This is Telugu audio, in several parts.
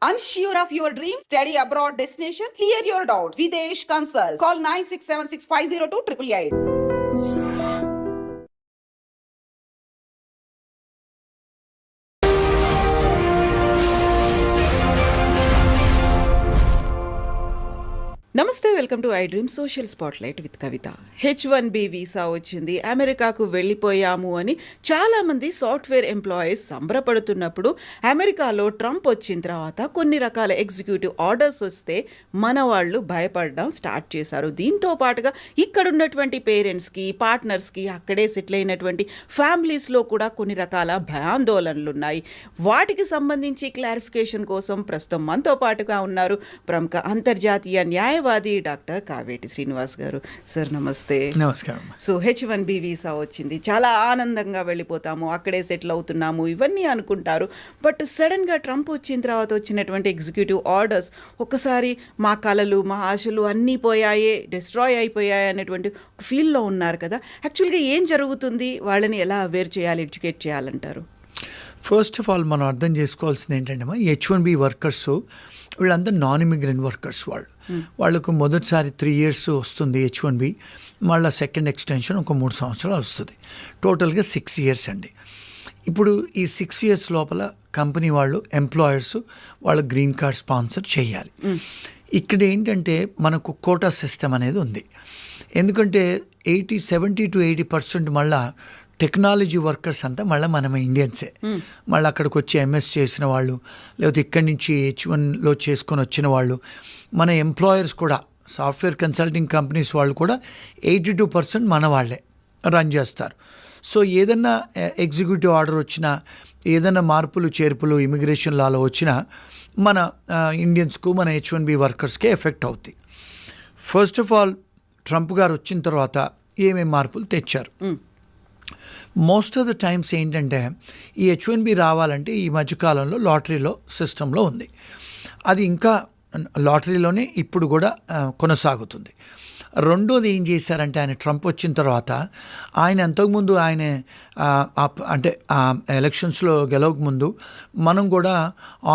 Unsure of your dream? Study abroad destination? Clear your doubts. Videsh Consult. Call 9676502888. నమస్తే, welcome to I dream social spotlight with Kavitha. H1B visa వచ్చింది, అమెరికాకు వెళ్ళిపోయాము అని చాలామంది సాఫ్ట్వేర్ ఎంప్లాయీస్ సంబరపడుతున్నప్పుడు అమెరికాలో ట్రంప్ వచ్చిన తర్వాత కొన్ని రకాల ఎగ్జిక్యూటివ్ ఆర్డర్స్ వస్తే మన వాళ్ళు భయపడడం స్టార్ట్ చేశారు. దీంతో పాటుగా ఇక్కడ ఉన్నటువంటి పేరెంట్స్కి, పార్ట్నర్స్కి, అక్కడే సెటిల్ అయినటువంటి ఫ్యామిలీస్లో కూడా కొన్ని రకాల భయాందోళనలు ఉన్నాయి. వాటికి సంబంధించి క్లారిఫికేషన్ కోసం ప్రస్తుతం మనతో పాటుగా ఉన్నారు ప్రముఖ అంతర్జాతీయ న్యాయవాది డాక్టర్ కావేటి శ్రీనివాస్ గారు. సార్ నమస్తే. నమస్కారం. సో H1B వీసా వచ్చింది, చాలా ఆనందంగా వెళ్ళిపోతాము, అక్కడే సెటిల్ అవుతున్నాము ఇవన్నీ అనుకుంటారు. బట్ సడన్గా ట్రంప్ వచ్చిన తర్వాత వచ్చినటువంటి ఎగ్జిక్యూటివ్ ఆర్డర్స్ ఒకసారి మా కళలు, మా ఆశలు అన్నీ పోయాయే, డిస్ట్రాయ్ అయిపోయాయి అనేటువంటి ఒక ఫీల్లో ఉన్నారు కదా. యాక్చువల్గా ఏం జరుగుతుంది, వాళ్ళని ఎలా అవేర్ చేయాలి, ఎడ్యుకేట్ చేయాలంటారు? ఫస్ట్ ఆఫ్ ఆల్ మనం అర్థం చేసుకోవాల్సింది ఏంటంటే H1B వర్కర్స్ వీళ్ళందరూ నాన్ ఇమిగ్రెంట్ వర్కర్స్. వాళ్ళకు మొదటిసారి 3 years వస్తుంది H1B, మళ్ళీ సెకండ్ ఎక్స్టెన్షన్ ఒక 3 సంవత్సరాలు వస్తుంది. టోటల్గా 6 years అండి. ఇప్పుడు ఈ 6 years లోపల కంపెనీ వాళ్ళు, ఎంప్లాయర్స్ వాళ్ళ గ్రీన్ కార్డ్ స్పాన్సర్ చేయాలి. ఇక్కడ ఏంటంటే మనకు కోటా సిస్టమ్ అనేది ఉంది. ఎందుకంటే 70 to 80% మళ్ళీ టెక్నాలజీ వర్కర్స్ అంతా మళ్ళీ మనం ఇండియన్సే. మళ్ళీ అక్కడికి వచ్చి ఎంఎస్ చేసిన వాళ్ళు, లేకపోతే ఇక్కడి నుంచి H1లో చేసుకొని వచ్చిన వాళ్ళు, మన ఎంప్లాయర్స్ కూడా, సాఫ్ట్వేర్ కన్సల్టింగ్ కంపెనీస్ వాళ్ళు కూడా 82% మన వాళ్ళే రన్ చేస్తారు. సో ఏదన్నా ఎగ్జిక్యూటివ్ ఆర్డర్ వచ్చినా, ఏదైనా మార్పులు చేర్పులు ఇమిగ్రేషన్ లాలో వచ్చినా మన ఇండియన్స్కు, మన H1B వర్కర్స్కే ఎఫెక్ట్ అవుతాయి. ఫస్ట్ ఆఫ్ ఆల్ ట్రంప్ గారు వచ్చిన తర్వాత ఏమేమి మార్పులు తెచ్చారు? మోస్ట్ ఆఫ్ ద టైమ్స్ ఏంటంటే ఈ H1B రావాలంటే ఈ మధ్యకాలంలో లాటరీలో సిస్టంలో ఉంది. అది ఇంకా లాటరీలోనే ఇప్పుడు కూడా కొనసాగుతుంది. రెండోది ఏం చేశారంటే, ఆయన ట్రంప్ వచ్చిన తర్వాత ఆయన అంతకుముందు ఆయన అంటే ఎలక్షన్స్లో గెలవకముందు మనం కూడా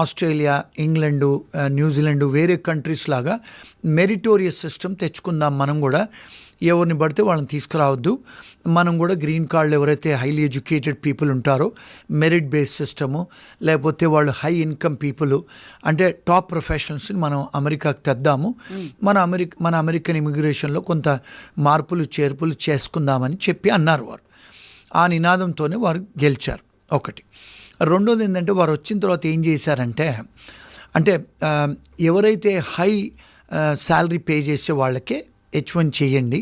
ఆస్ట్రేలియా, ఇంగ్లాండు, న్యూజిలాండ్ వేరే కంట్రీస్ లాగా మెరిటోరియస్ సిస్టమ్ తెచ్చుకుందాం. మనం కూడా ఎవరిని పడితే వాళ్ళని తీసుకురావద్దు, మనం కూడా గ్రీన్ కార్డులు ఎవరైతే హైలీ ఎడ్యుకేటెడ్ పీపుల్ ఉంటారో మెరిట్ బేస్డ్ సిస్టము, లేకపోతే వాళ్ళు హై ఇన్కమ్ పీపుల్ అంటే టాప్ ప్రొఫెషనల్స్ని మనం అమెరికాకు తెద్దాము, మన అమెరికన్ ఇమిగ్రేషన్లో కొంత మార్పులు చేర్పులు చేసుకుందామని చెప్పి అన్నారు వారు. ఆ నినాదంతోనే వారు గెలిచారు. ఒకటి. రెండోది ఏంటంటే, వారు వచ్చిన తర్వాత ఏం చేశారంటే, అంటే ఎవరైతే హై శాలరీ పే చేసే వాళ్ళకే H1 చేయండి,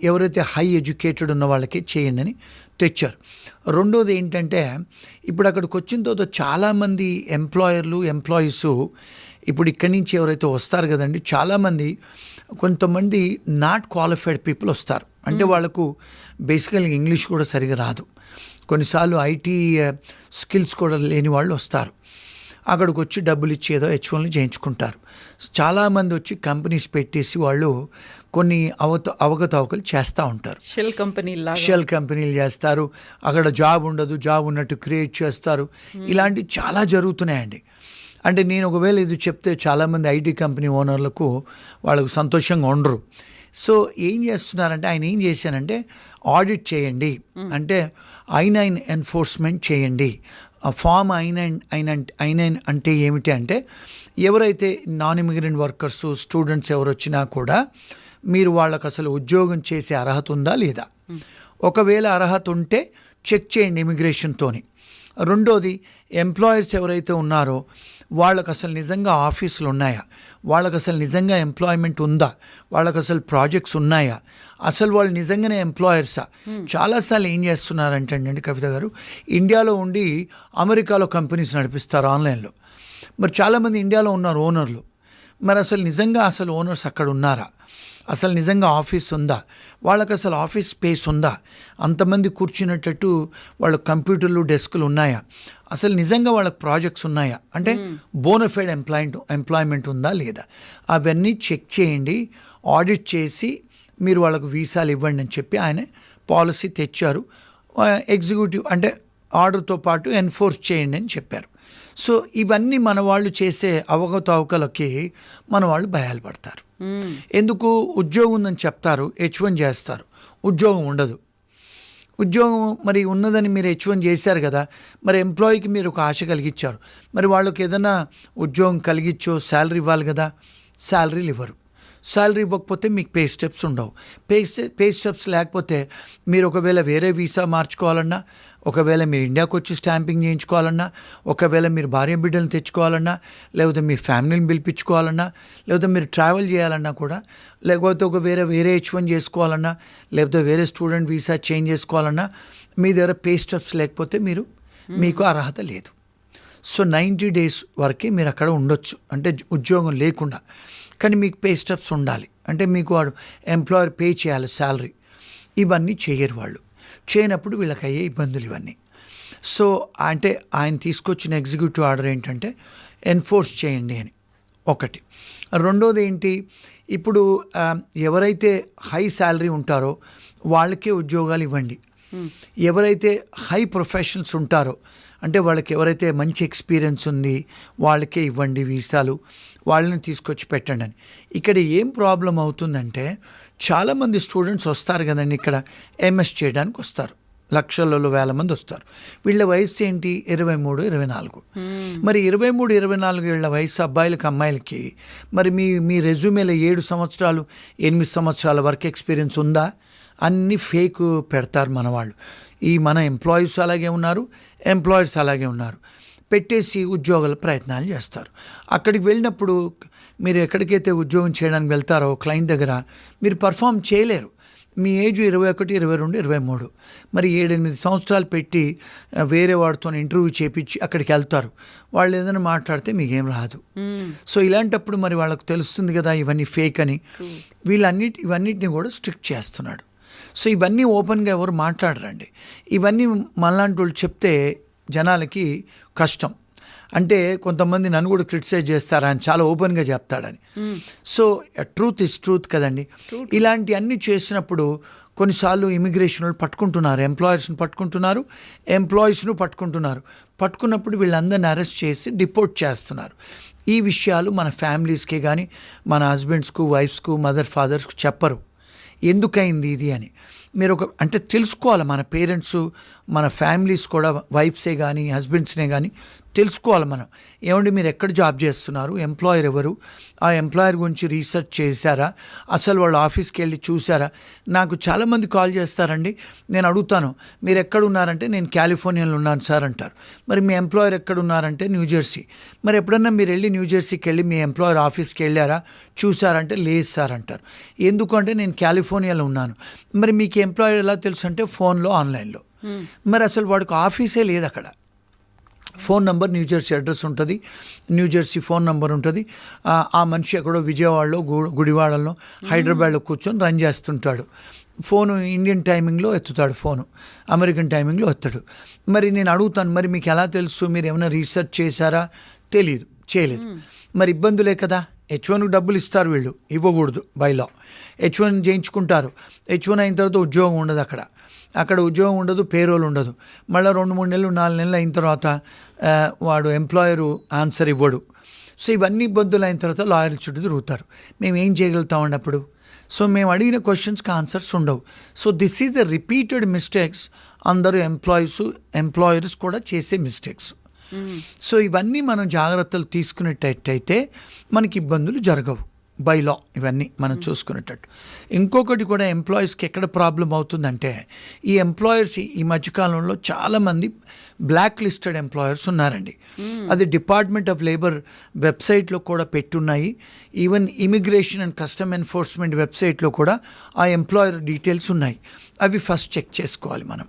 ఎవరైతే హై ఎడ్యుకేటెడ్ ఉన్న వాళ్ళకి చేయండి అని తెచ్చారు. రెండోది ఏంటంటే, ఇప్పుడు అక్కడికి వచ్చిన తర్వాత చాలామంది ఎంప్లాయీస్ ఇప్పుడు ఇక్కడి నుంచి ఎవరైతే వస్తారు కదండి, చాలామంది కొంతమంది నాట్ క్వాలిఫైడ్ పీపుల్ వస్తారు. అంటే వాళ్ళకు బేసికల్గా ఇంగ్లీష్ కూడా సరిగా రాదు, కొన్నిసార్లు ఐటీ స్కిల్స్ కూడా లేని వాళ్ళు వస్తారు. అక్కడికి వచ్చి డబ్బులు ఇచ్చి ఏదో H1 చేయించుకుంటారు. చాలామంది వచ్చి కంపెనీస్ పెట్టేసి వాళ్ళు కొన్ని అవకతవకలు చేస్తూ ఉంటారు. షెల్ కంపెనీలు చేస్తారు, అక్కడ జాబ్ ఉండదు, జాబ్ ఉన్నట్టు క్రియేట్ చేస్తారు. ఇలాంటివి చాలా జరుగుతున్నాయండి. అంటే నేను ఒకవేళ ఇది చెప్తే చాలామంది ఐటీ కంపెనీ ఓనర్లకు వాళ్ళకు సంతోషంగా ఉండరు. సో ఏం చేస్తున్నారంటే, ఆయన ఏం చేశానంటే, ఆడిట్ చేయండి అంటే I-9 ఎన్ఫోర్స్మెంట్ చేయండి. ఫామ్ I-9 అంటే ఏమిటి అంటే, ఎవరైతే నాన్ ఇమిగ్రెంట్ వర్కర్స్, స్టూడెంట్స్ ఎవరు వచ్చినా కూడా మీరు వాళ్ళకు అసలు ఉద్యోగం చేసే అర్హత ఉందా లేదా, ఒకవేళ అర్హత ఉంటే చెక్ చేయండి ఇమిగ్రేషన్తోని. రెండోది, ఎంప్లాయర్స్ ఎవరైతే ఉన్నారో వాళ్ళకు అసలు నిజంగా ఆఫీసులు ఉన్నాయా, వాళ్ళకు అసలు నిజంగా ఎంప్లాయ్మెంట్ ఉందా, వాళ్ళకు అసలు ప్రాజెక్ట్స్ ఉన్నాయా, అసలు వాళ్ళు నిజంగానే ఎంప్లాయర్సా. చాలాసార్లు ఏం చేస్తున్నారంటే అండి కవిత గారు, ఇండియాలో ఉండి అమెరికాలో కంపెనీస్ నడిపిస్తారు ఆన్లైన్లో. మరి చాలామంది ఇండియాలో ఉన్నారు ఓనర్లు, మరి అసలు నిజంగా అసలు ఓనర్స్ అక్కడ ఉన్నారా, అసలు నిజంగా ఆఫీస్ ఉందా, వాళ్ళకి అసలు ఆఫీస్ స్పేస్ ఉందా, అంతమంది కూర్చునేటట్టు వాళ్ళ కంప్యూటర్లు, డెస్కులు ఉన్నాయా, అసలు నిజంగా వాళ్ళకి ప్రాజెక్ట్స్ ఉన్నాయా, అంటే బోనఫైడ్ ఎంప్లాయ్మెంట్ ఉందా లేదా, అవన్నీ చెక్ చేయండి, ఆడిట్ చేసి మీరు వాళ్ళకు వీసాలు ఇవ్వండి అని చెప్పి ఆయన పాలసీ తెచ్చారు. ఎగ్జిక్యూటివ్ అంటే ఆర్డర్తో పాటు ఎన్ఫోర్స్ చేయండి అని చెప్పారు. సో ఇవన్నీ మన వాళ్ళు చేసే అవకతవకలకి మన వాళ్ళు భయాలు పడతారు. ఎందుకు? ఉద్యోగం ఉందని చెప్తారు, H1 చేస్తారు, ఉద్యోగం ఉండదు. ఉద్యోగం మరి ఉన్నదని మీరు H1 చేశారు కదా, మరి ఎంప్లాయీకి మీరు ఒక ఆశ కలిగించారు, మరి వాళ్ళకి ఏదైనా ఉద్యోగం కలిగించో శాలరీ ఇవ్వాలి కదా, శాలరీలు ఇవ్వరు. శాలరీ ఇవ్వకపోతే మీకు పే స్టెప్స్ ఉండవు. పే స్టెప్స్ లేకపోతే మీరు ఒకవేళ వేరే వీసా మార్చుకోవాలన్నా, ఒకవేళ మీరు ఇండియాకి వచ్చి స్టాంపింగ్ చేయించుకోవాలన్నా, ఒకవేళ మీరు భార్య బిడ్డలను తెచ్చుకోవాలన్నా, లేకపోతే మీ ఫ్యామిలీని పిలిపించుకోవాలన్నా, లేకపోతే మీరు ట్రావెల్ చేయాలన్నా కూడా, లేకపోతే ఒక వేరే H1 చేసుకోవాలన్నా, లేకపోతే వేరే స్టూడెంట్ వీసా చేంజ్ చేసుకోవాలన్నా, మీ దగ్గర పే స్టెప్స్ లేకపోతే మీకు అర్హత లేదు. సో 90 days వరకే మీరు అక్కడ ఉండొచ్చు, అంటే ఉద్యోగం లేకుండా. కానీ మీకు పే స్టెప్స్ ఉండాలి, అంటే మీకు వాడు ఎంప్లాయర్ పే చేయాలి శాలరీ. ఇవన్నీ చేయరు వాళ్ళు. చేయనప్పుడు వీళ్ళకి అయ్యే ఇబ్బందులు ఇవన్నీ. సో అంటే ఆయన తీసుకొచ్చిన ఎగ్జిక్యూటివ్ ఆర్డర్ ఏంటంటే ఎన్ఫోర్స్ చేయండి అని ఒకటి. రెండోది ఏంటి, ఇప్పుడు ఎవరైతే హై శాలరీ ఉంటారో వాళ్ళకే ఉద్యోగాలు ఇవ్వండి. ఎవరైతే హై ప్రొఫెషనల్స్ ఉంటారో, అంటే వాళ్ళకి ఎవరైతే మంచి ఎక్స్పీరియన్స్ ఉంది వాళ్ళకే ఇవ్వండి వీసాలు, వాళ్ళని తీసుకొచ్చి పెట్టండి అని. ఇక్కడ ఏం ప్రాబ్లం అవుతుందంటే, చాలామంది స్టూడెంట్స్ వస్తారు కదండి ఇక్కడ MS చేయడానికి వస్తారు, లక్షలలో వేల మంది వస్తారు. వీళ్ళ వయసు ఏంటి? 23, 24. మరి 23, 24 ఏళ్ల వయసు అబ్బాయిలకి అమ్మాయిలకి మరి మీ రెజ్యూమేలో 7 సంవత్సరాలు 8 సంవత్సరాల వర్క్ ఎక్స్పీరియన్స్ ఉందా? అన్నీ ఫేక్ పెడతారు మన వాళ్ళు. మన ఎంప్లాయీస్ అలాగే ఉన్నారు, ఎంప్లాయర్స్ అలాగే ఉన్నారు. పెట్టేసి ఉద్యోగాల ప్రయత్నాలు చేస్తారు. అక్కడికి వెళ్ళినప్పుడు మీరు ఎక్కడికైతే ఉద్యోగం చేయడానికి వెళ్తారో క్లయింట్ దగ్గర మీరు పర్ఫామ్ చేయలేరు. మీ ఏజ్ 21, 22, 23. మరి 7-8 సంవత్సరాలు పెట్టి వేరే వాడితో ఇంటర్వ్యూ చేపించి అక్కడికి వెళ్తారు. వాళ్ళు ఏదైనా మాట్లాడితే మీకేం రాదు. సో ఇలాంటప్పుడు మరి వాళ్ళకు తెలుస్తుంది కదా ఇవన్నీ ఫేక్ అని. ఇవన్నిటిని కూడా స్ట్రిక్ట్ చేస్తున్నాడు. సో ఇవన్నీ ఓపెన్గా ఎవరు మాట్లాడరండి. ఇవన్నీ మనలాంటి వాళ్ళు చెప్తే జనాలకి కష్టం. అంటే కొంతమంది నన్ను కూడా క్రిటిసైజ్ చేస్తారు, ఆయన చాలా ఓపెన్గా చెప్తాడని. సో ట్రూత్ ఇస్ ట్రూత్ కదండి. ఇలాంటి అన్నీ చేసినప్పుడు కొన్నిసార్లు ఇమిగ్రేషన్ వాళ్ళు పట్టుకుంటున్నారు, ఎంప్లాయర్స్ని పట్టుకుంటున్నారు, ఎంప్లాయీస్ను పట్టుకుంటున్నారు. పట్టుకున్నప్పుడు వీళ్ళందరినీ అరెస్ట్ చేసి డిపోర్ట్ చేస్తున్నారు. ఈ విషయాలు మన ఫ్యామిలీస్కే కానీ మన హస్బెండ్స్కు, వైఫ్స్కు, మదర్, ఫాదర్స్కు చెప్పరు ఎందుకైంది ఇది అని. మీరు అంటే తెలుసుకోవాలి. మన పేరెంట్స్, మన ఫ్యామిలీస్ కూడా, వైఫ్సే కానీ హస్బెండ్స్నే కానీ తెలుసుకోవాలి మనం. ఏమండి మీరు ఎక్కడ జాబ్ చేస్తున్నారు, ఎంప్లాయర్ ఎవరు, ఆ ఎంప్లాయర్ గురించి రీసెర్చ్ చేశారా, అసలు వాళ్ళు ఆఫీస్కి వెళ్ళి చూసారా? నాకు చాలామంది కాల్ చేస్తారండి, నేను అడుగుతాను మీరు ఎక్కడ ఉన్నారంటే నేను కాలిఫోర్నియాలో ఉన్నాను సార్ అంటారు. మరి మీ ఎంప్లాయర్ ఎక్కడ ఉన్నారంటే న్యూజెర్సీ. మరి ఎప్పుడన్నా మీరు వెళ్ళి న్యూజెర్సీకి వెళ్ళి మీ ఎంప్లాయర్ ఆఫీస్కి వెళ్ళారా, చూసారంటే లేదు సార్ అంటారు. ఎందుకంటే నేను కాలిఫోర్నియాలో ఉన్నాను. మరి మీకు ఎంప్లాయర్ ఎలా తెలుసు అంటే ఫోన్లో, ఆన్లైన్లో. మరి అసలు వాడికి ఆఫీసే లేదు అక్కడ. ఫోన్ నంబర్, న్యూజెర్సీ అడ్రస్ ఉంటుంది, న్యూజెర్సీ ఫోన్ నంబర్ ఉంటుంది. ఆ మనిషి ఎక్కడో విజయవాడలో, గుడివాడలో, హైదరాబాద్లో కూర్చొని రన్ చేస్తుంటాడు. ఫోను ఇండియన్ టైమింగ్లో ఎత్తుతాడు, ఫోను అమెరికన్ టైమింగ్లో ఎత్తాడు. మరి నేను అడుగుతాను, మరి మీకు ఎలా తెలుసు, మీరు ఏమైనా రీసెర్చ్ చేశారా? తెలియదు, చేయలేదు. మరి ఇబ్బందులే కదా. H1కు డబ్బులు ఇస్తారు వీళ్ళు, ఇవ్వకూడదు బై లా. H1 చేయించుకుంటారు. H1 అయిన తర్వాత ఉద్యోగం ఉండదు అక్కడ ఉద్యోగం ఉండదు, పేరోల్ ఉండదు. మళ్ళీ 2-3 నెలలు 4 నెలలు అయిన తర్వాత వాడు ఎంప్లాయరు ఆన్సర్ ఇవ్వడు. సో ఇవన్నీ ఇబ్బందులు అయిన తర్వాత లాయర్ల చుట్టూ తిరుగుతారు. మేము ఏం చేయగలుగుతామండి అప్పుడు? సో మేము అడిగిన క్వశ్చన్స్కి ఆన్సర్స్ ఉండవు. So this is the repeated mistakes. అందరూ ఎంప్లాయర్స్ కూడా చేసే మిస్టేక్స్. సో ఇవన్నీ మనం జాగ్రత్తలు తీసుకునేటట్టయితే మనకి ఇబ్బందులు జరగవు. బై లా ఇవన్నీ మనం చూసుకునేటట్టు. ఇంకొకటి కూడా ఎంప్లాయీస్కి ఎక్కడ ప్రాబ్లం అవుతుందంటే, ఈ ఎంప్లాయర్స్ ఈ మధ్యకాలంలో చాలామంది బ్లాక్ లిస్టెడ్ ఎంప్లాయర్స్ ఉన్నారండి. అది డిపార్ట్మెంట్ ఆఫ్ లేబర్ వెబ్సైట్లో కూడా పెట్టున్నాయి. Even immigration and custom enforcement వెబ్సైట్లో కూడా ఆ ఎంప్లాయర్ డీటెయిల్స్ ఉన్నాయి. అవి ఫస్ట్ చెక్ చేసుకోవాలి మనం.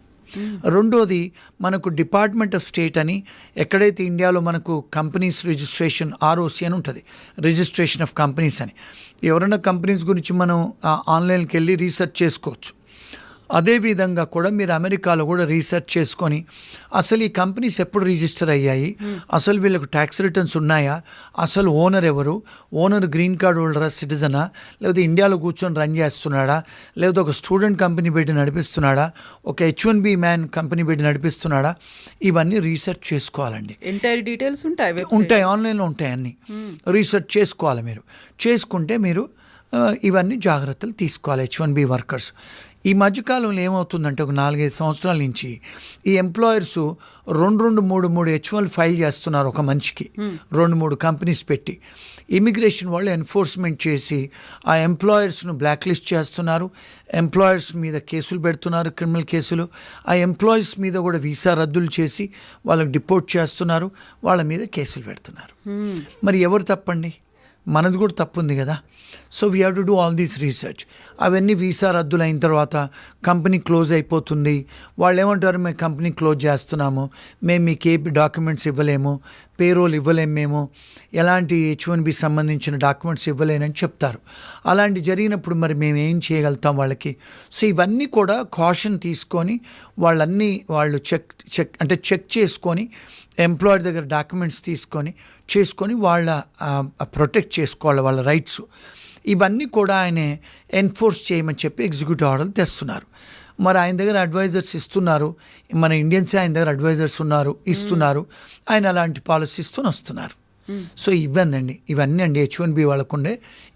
రెండోది, మనకు డిపార్ట్మెంట్ ఆఫ్ స్టేట్ అని ఎక్కడైతే ఇండియాలో మనకు కంపెనీస్ రిజిస్ట్రేషన్ ROC అని ఉంటుంది, రిజిస్ట్రేషన్ ఆఫ్ కంపెనీస్ అని. ఎవరైనా కంపెనీస్ గురించి మనం ఆన్లైన్కి వెళ్ళి రీసెర్చ్ చేసుకోవచ్చు. అదేవిధంగా కూడా మీరు అమెరికాలో కూడా రీసెర్చ్ చేసుకొని అసలు ఈ కంపెనీస్ ఎప్పుడు రిజిస్టర్ అయ్యాయి, అసలు వీళ్ళకు ట్యాక్స్ రిటర్న్స్ ఉన్నాయా, అసలు ఓనర్ ఎవరు, ఓనర్ గ్రీన్ కార్డ్ హోల్డరా, సిటిజనా, లేకపోతే ఇండియాలో కూర్చొని రన్ చేస్తున్నాడా, లేకపోతే ఒక స్టూడెంట్ కంపెనీ పెట్టి నడిపిస్తున్నాడా, ఒక H1B మ్యాన్ కంపెనీ పెట్టి నడిపిస్తున్నాడా, ఇవన్నీ రీసెర్చ్ చేసుకోవాలండి. ఎంటైర్ డీటెయిల్స్ ఉంటాయి, ఆన్లైన్లో ఉంటాయి అన్నీ. రీసెర్చ్ చేసుకోవాలి. మీరు చేసుకుంటే మీరు ఇవన్నీ జాగ్రత్తలు తీసుకోవాలి. H1B వర్కర్స్ ఈ మధ్యకాలంలో ఏమవుతుందంటే ఒక 4-5 సంవత్సరాల నుంచి ఈ ఎంప్లాయర్స్ 2-3 H1 ఫైల్ చేస్తున్నారు ఒక మనిషికి, 2-3 కంపెనీస్ పెట్టి. ఇమిగ్రేషన్ వాళ్ళు ఎన్ఫోర్స్మెంట్ చేసి ఆ ఎంప్లాయర్స్ను బ్లాక్ లిస్ట్ చేస్తున్నారు, ఎంప్లాయర్స్ మీద కేసులు పెడుతున్నారు, క్రిమినల్ కేసులు. ఆ ఎంప్లాయీస్ మీద కూడా వీసా రద్దులు చేసి వాళ్ళకి డిపోర్ట్ చేస్తున్నారు, వాళ్ళ మీద కేసులు పెడుతున్నారు. మరి ఎవరు తప్పండి? మనది కూడా తప్పు ఉంది కదా. So we have to do all these research. అవన్నీ వీసా రద్దులు అయిన తర్వాత కంపెనీ క్లోజ్ అయిపోతుంది. వాళ్ళు ఏమంటారు, మేము కంపెనీ క్లోజ్ చేస్తున్నాము, మేము మీకు ఏ డాక్యుమెంట్స్ ఇవ్వలేము, పేరోల్ ఇవ్వలేము, మేము ఎలాంటి H1B సంబంధించిన డాక్యుమెంట్స్ ఇవ్వలేనని చెప్తారు. అలాంటి జరిగినప్పుడు మరి మేము ఏం చేయగలుగుతాం వాళ్ళకి? సో ఇవన్నీ కూడా కాషన్ తీసుకొని వాళ్ళు చెక్ చేసుకొని ఎంప్లాయర్ దగ్గర డాక్యుమెంట్స్ చేసుకొని వాళ్ళ ప్రొటెక్ట్ చేసుకోవాలి వాళ్ళ రైట్స్. ఇవన్నీ కూడా ఆయన ఎన్ఫోర్స్ చేయమని చెప్పి ఎగ్జిక్యూటివ్ ఆర్డర్లు తెస్తున్నారు. మరి ఆయన దగ్గర అడ్వైజర్స్ ఇస్తున్నారు, మన ఇండియన్సే ఆయన దగ్గర అడ్వైజర్స్ ఇస్తున్నారు, ఆయన అలాంటి పాలసీస్తో వస్తున్నారు. సో ఇవన్నీ అండి H1B వాళ్ళకు ఉండే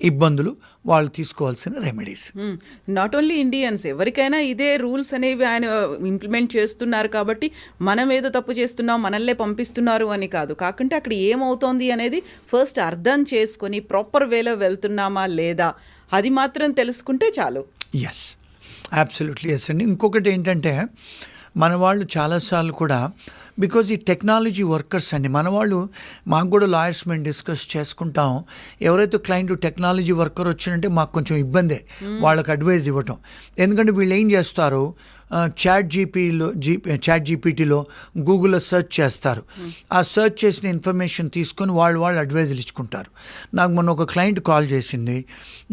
ఇబ్బందులు, వాళ్ళు తీసుకోవాల్సిన రెమెడీస్. నాట్ ఓన్లీ ఇండియన్స్, ఎవరికైనా ఇదే రూల్స్ అనేవి ఆయన ఇంప్లిమెంట్ చేస్తున్నారు కాబట్టి మనం ఏదో తప్పు చేస్తున్నాం, మనల్నే పంపిస్తున్నారు అని కాదు. కాకుంటే అక్కడ ఏమవుతోంది అనేది ఫస్ట్ అర్థం చేసుకొని ప్రాపర్ వేలో వెళ్తున్నామా లేదా అది మాత్రం తెలుసుకుంటే చాలు. ఎస్, అబ్సల్యూట్లీ ఎస్ అండి. ఇంకొకటి ఏంటంటే మన వాళ్ళు చాలాసార్లు కూడా బికాజ్ ఈ టెక్నాలజీ వర్కర్స్ అండి, మన వాళ్ళు, మాకు కూడా లాయర్స్ మేము డిస్కస్ చేసుకుంటాం, ఎవరైతే క్లయింట్ టెక్నాలజీ వర్కర్ వచ్చినంటే మాకు కొంచెం ఇబ్బందే వాళ్ళకి అడ్వైజ్ ఇవ్వటం. ఎందుకంటే వీళ్ళు ఏం చేస్తారు, చాట్ జీపీటీలో గూగుల్లో సెర్చ్ చేస్తారు, ఆ సెర్చ్ చేసిన ఇన్ఫర్మేషన్ తీసుకొని వాళ్ళు అడ్వైజులు ఇచ్చుకుంటారు. నాకు మొన్న ఒక క్లయింట్ కాల్ చేసింది,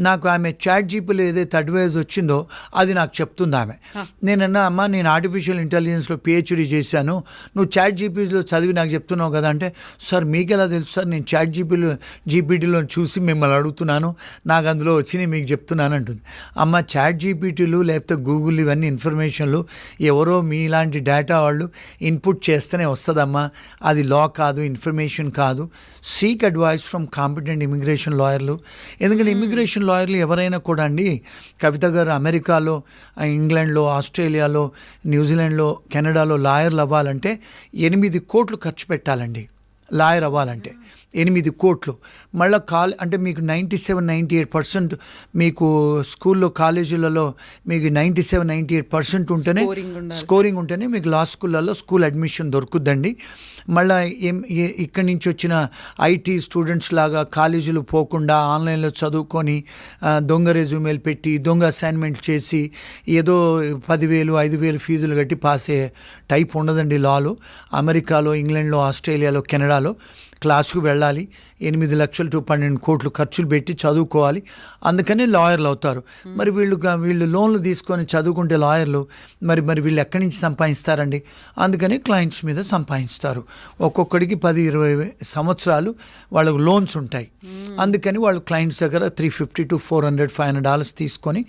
నాకు ఆమె చాట్ జీపీలో ఏదైతే అడ్వైజ్ వచ్చిందో అది నాకు చెప్తుంది ఆమె. నేనన్నా, అమ్మ నేను ఆర్టిఫిషియల్ ఇంటెలిజెన్స్లో PhD చేశాను, నువ్వు చాట్ జీపీలో చదివి నాకు చెప్తున్నావు కదా అంటే, సార్ మీకు ఎలా తెలుసు సార్, నేను చాట్ జీపీటీలో చూసి మిమ్మల్ని అడుగుతున్నాను, నాకు అందులో వచ్చినాయి మీకు చెప్తున్నాను అంటుంది. అమ్మ, చాట్ జీపీటీలు లేకపోతే గూగుల్ ఇవన్నీ ఇన్ఫర్మేషన్ ఎవరో మీలాంటి డేటా వాళ్ళు ఇన్పుట్ చేస్తేనే వస్తుందమ్మా, అది లా కాదు, ఇన్ఫర్మేషన్ కాదు. Seek advice from competent immigration లాయర్లు. ఎందుకంటే ఇమిగ్రేషన్ లాయర్లు ఎవరైనా కూడా అండి, కవిత గారు అమెరికాలో, ఇంగ్లాండ్లో, ఆస్ట్రేలియాలో, న్యూజిలాండ్లో, కెనడాలో లాయర్లు అవ్వాలంటే 8 కోట్లు ఖర్చు పెట్టాలండి. లాయర్ అవ్వాలంటే 8 కోట్లు. మళ్ళీ అంటే మీకు 97-98% మీకు స్కూల్లో కాలేజీలలో మీకు 97-98% ఉంటేనే స్కోరింగ్ ఉంటేనే మీకు లా స్కూళ్ళల్లో స్కూల్ అడ్మిషన్ దొరుకుద్దండి. మళ్ళీ ఇక్కడి నుంచి వచ్చిన IT స్టూడెంట్స్ లాగా కాలేజీలు పోకుండా ఆన్లైన్లో చదువుకొని దొంగ రెజ్యూమేలు పెట్టి దొంగ అసైన్మెంట్ చేసి ఏదో 10,000, 5,000 ఫీజులు కట్టి పాస్ అయ్యే టైప్ ఉండదండి లాలో. అమెరికాలో, ఇంగ్లాండ్లో, ఆస్ట్రేలియాలో, కెనడాలో క్లాసుకు వెళ్ళాలి, 8 లక్షలు to 12 కోట్లు ఖర్చులు పెట్టి చదువుకోవాలి, అందుకనే లాయర్లు అవుతారు. మరి వీళ్ళు లోన్లు తీసుకొని చదువుకుంటే లాయర్లు మరి వీళ్ళు ఎక్కడి నుంచి సంపాదిస్తారండి? అందుకని క్లయింట్స్ మీద సంపాదిస్తారు. ఒక్కొక్కడికి 10-20 సంవత్సరాలు వాళ్ళకు లోన్స్ ఉంటాయి. అందుకని వాళ్ళు క్లయింట్స్ దగ్గర $350 to $400, $500 తీసుకొని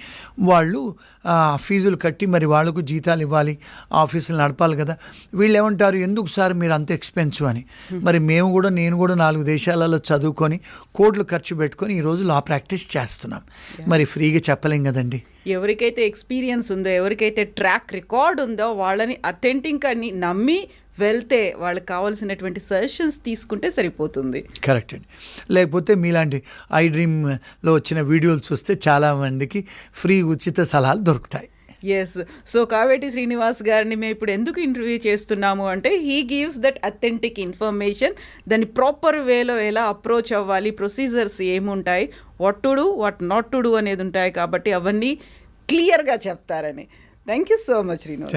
వాళ్ళు ఫీజులు కట్టి మరి వాళ్ళకు జీతాలు ఇవ్వాలి, ఆఫీసులు నడపాలి కదా. వీళ్ళు ఏమంటారు, ఎందుకు సార్ మీరు అంత ఎక్స్పెన్సివ్ అని. మరి నేను కూడా 4 దేశాలలో చదువుకొని కోట్లు ఖర్చు పెట్టుకొని ఈరోజు లా ప్రాక్టీస్ చేస్తున్నాం, మరి ఫ్రీగా చెప్పలేం కదండి. ఎవరికైతే ఎక్స్పీరియన్స్ ఉందో, ఎవరికైతే ట్రాక్ రికార్డ్ ఉందో వాళ్ళని అథెంటిక్ అని నమ్మి వెళ్తే వాళ్ళకి కావాల్సినటువంటి సజెషన్స్ తీసుకుంటే సరిపోతుంది. కరెక్ట్ అండి. లేకపోతే మీలాంటి iDreamలో వచ్చిన వీడియోలు చూస్తే చాలామందికి ఫ్రీ ఉచిత సలహాలు దొరుకుతాయి. ఎస్. సో కావేటి శ్రీనివాస్ గారిని మేము ఇప్పుడు ఎందుకు ఇంటర్వ్యూ చేస్తున్నాము అంటే, he gives that authentic information. దాన్ని ప్రాపర్ వేలో ఎలా అప్రోచ్ అవ్వాలి, ప్రొసీజర్స్ ఏముంటాయి, what to do, what not to do అనేది ఉంటాయి కాబట్టి అవన్నీ క్లియర్గా చెప్తారని. Thank you so much Srinivas.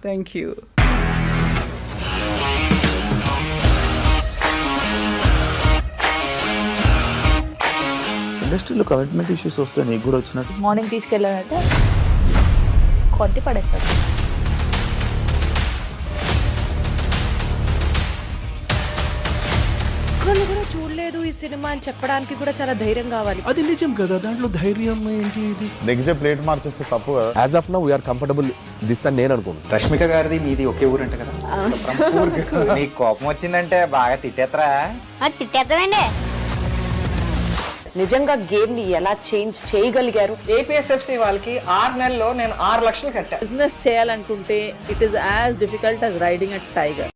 Thank you. ఇండస్ట్రీలో కమిట్మెంట్ ఇష్యూస్ వస్తే నీకు కూడా వచ్చినట్టు మార్నింగ్ తీసుకెళ్ళాలంటే కొద్ది పడేశాడు. ఒక్కళ్ళు కూడా చూడలేదు ఈ సినిమా అని చెప్పడానికి కూడా చాలా ధైర్యం కావాలి. అది నిజం కదా, దాంట్లో ధైర్యం ఏంటి? ఇది నెక్స్ట్ డే ప్లేట్ మార్చేస్తే తప్పు కదా. As of now we are comfortable this అని నేను అనుకుంటున్నాను. రష్మిక గారిది మీది ఒకే ఊరంట కదా? నీకు కోపం వచ్చిందంటే బాగా తిట్టేత్తరా? తిట్టేద్దామండి. నిజంగా గేమ్ ని ఎలా చేంజ్ చేయగలిగారు? ఏపీఎస్ఎఫ్సి వాళ్ళకి 6 నెలల్లో నేను 6 లక్షలు కట్టా. బిజినెస్ చేయాలనుకుంటే it is as difficult as riding a tiger.